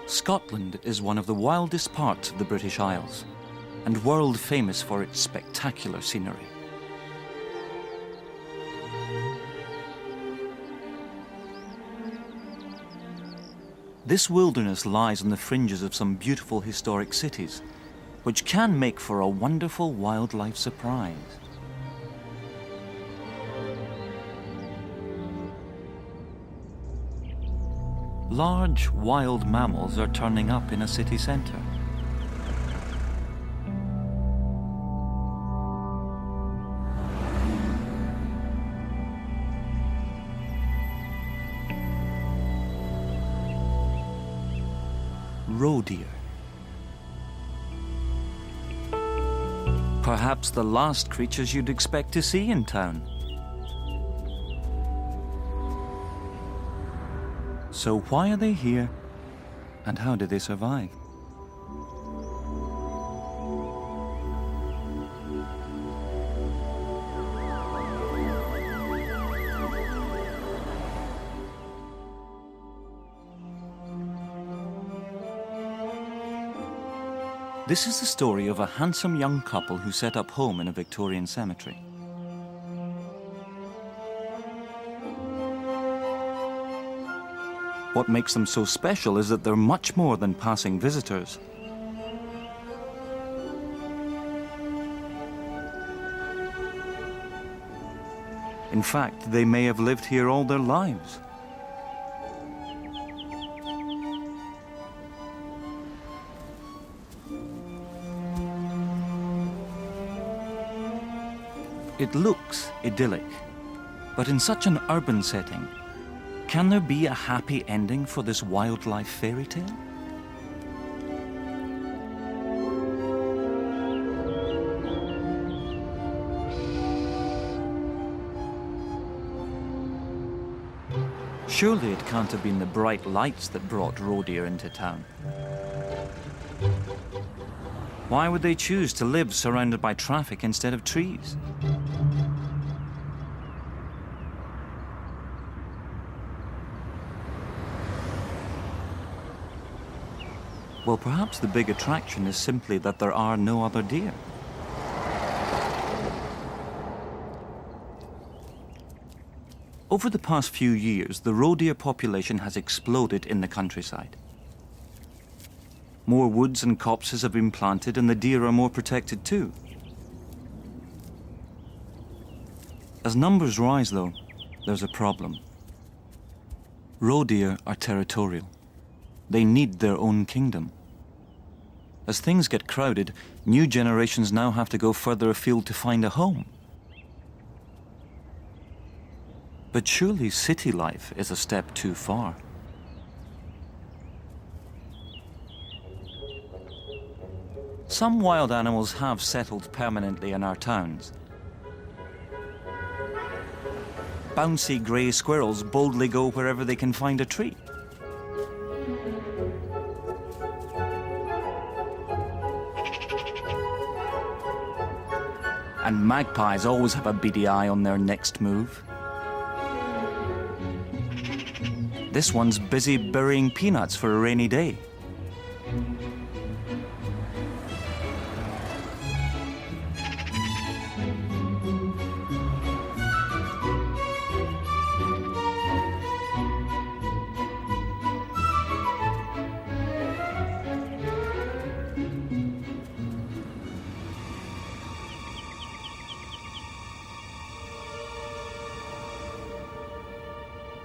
Scotland is one of the wildest parts of the British Isles and world famous for its spectacular scenery. This wilderness lies on the fringes of some beautiful historic cities, which can make for a wonderful wildlife surprise. Large wild mammals are turning up in a city centre. Roe deer. Perhaps the last creatures you'd expect to see in town. So why are they here, and how do they survive? This is the story of a handsome young couple who set up home in a Victorian cemetery. What makes them so special is that they're much more than passing visitors. In fact, they may have lived here all their lives. It looks idyllic, but in such an urban setting, can there be a happy ending for this wildlife fairy tale? Surely it can't have been the bright lights that brought Roe deer into town. Why would they choose to live surrounded by traffic instead of trees? Well, perhaps the big attraction is simply that there are no other deer. Over the past few years, the roe deer population has exploded in the countryside. More woods and copses have been planted, and the deer are more protected too. As numbers rise, though, there's a problem. Roe deer are territorial. They need their own kingdom. As things get crowded, new generations now have to go further afield to find a home. But surely city life is a step too far. Some wild animals have settled permanently in our towns. Bouncy grey squirrels boldly go wherever they can find a tree. And magpies always have a beady eye on their next move. This one's busy burying peanuts for a rainy day.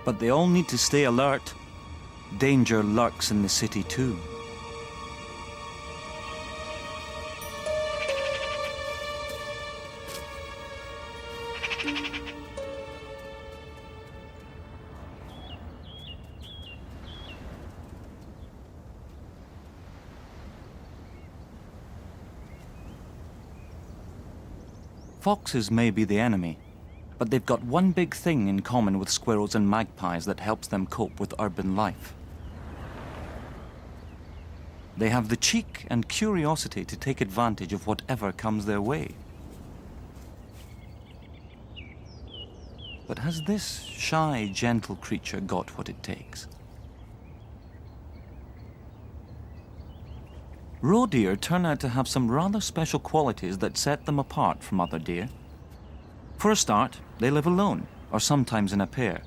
But they all need to stay alert. Danger lurks in the city too. Foxes may be the enemy, but they've got one big thing in common with squirrels and magpies that helps them cope with urban life. They have the cheek and curiosity to take advantage of whatever comes their way. But has this shy, gentle creature got what it takes? Roe deer turn out to have some rather special qualities that set them apart from other deer. For a start, they live alone, or sometimes in a pair.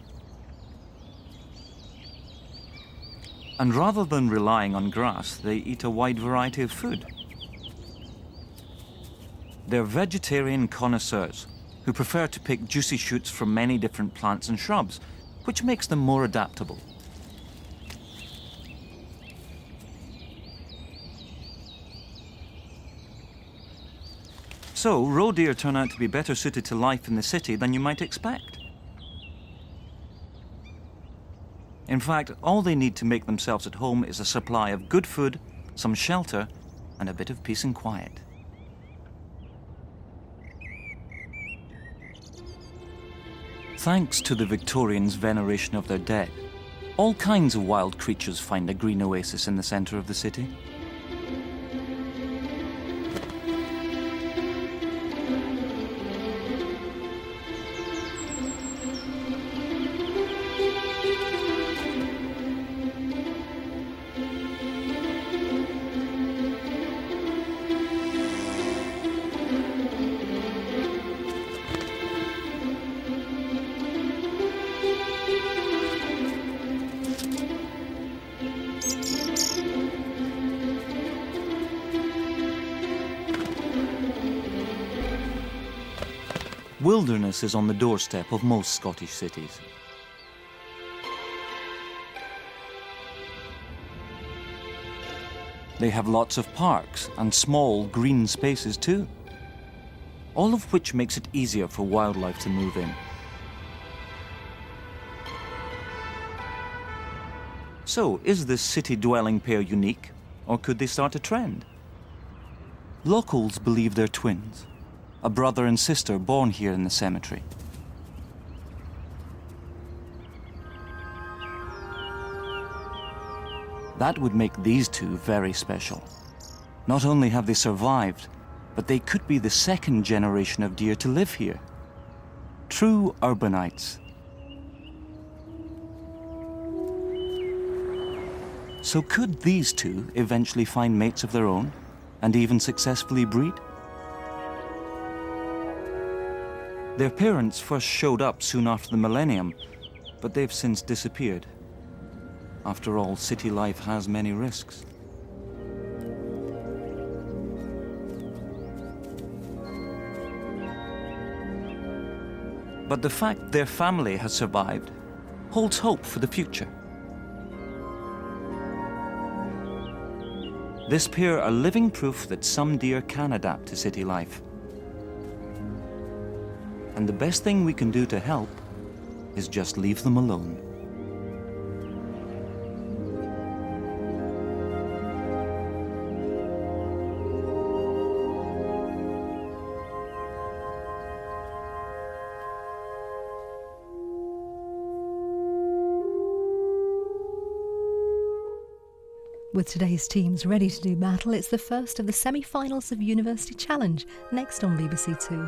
And rather than relying on grass, they eat a wide variety of food. They're vegetarian connoisseurs who prefer to pick juicy shoots from many different plants and shrubs, which makes them more adaptable. So, roe deer turn out to be better suited to life in the city than you might expect. In fact, all they need to make themselves at home is a supply of good food, some shelter, and a bit of peace and quiet. Thanks to the Victorians' veneration of their dead, all kinds of wild creatures find a green oasis in the centre of the city. Wilderness is on the doorstep of most Scottish cities. They have lots of parks and small green spaces too, all of which makes it easier for wildlife to move in. So, is this city-dwelling pair unique, or could they start a trend? Locals believe they're twins, a brother and sister born here in the cemetery. That would make these two very special. Not only have they survived, but they could be the second generation of deer to live here. True urbanites. So could these two eventually find mates of their own, and even successfully breed? Their parents first showed up soon after the millennium, but they've since disappeared. After all, city life has many risks. But the fact their family has survived holds hope for the future. This pair are living proof that some deer can adapt to city life. And the best thing we can do to help is just leave them alone. With today's teams ready to do battle, it's the first of the semi-finals of University Challenge, next on BBC Two.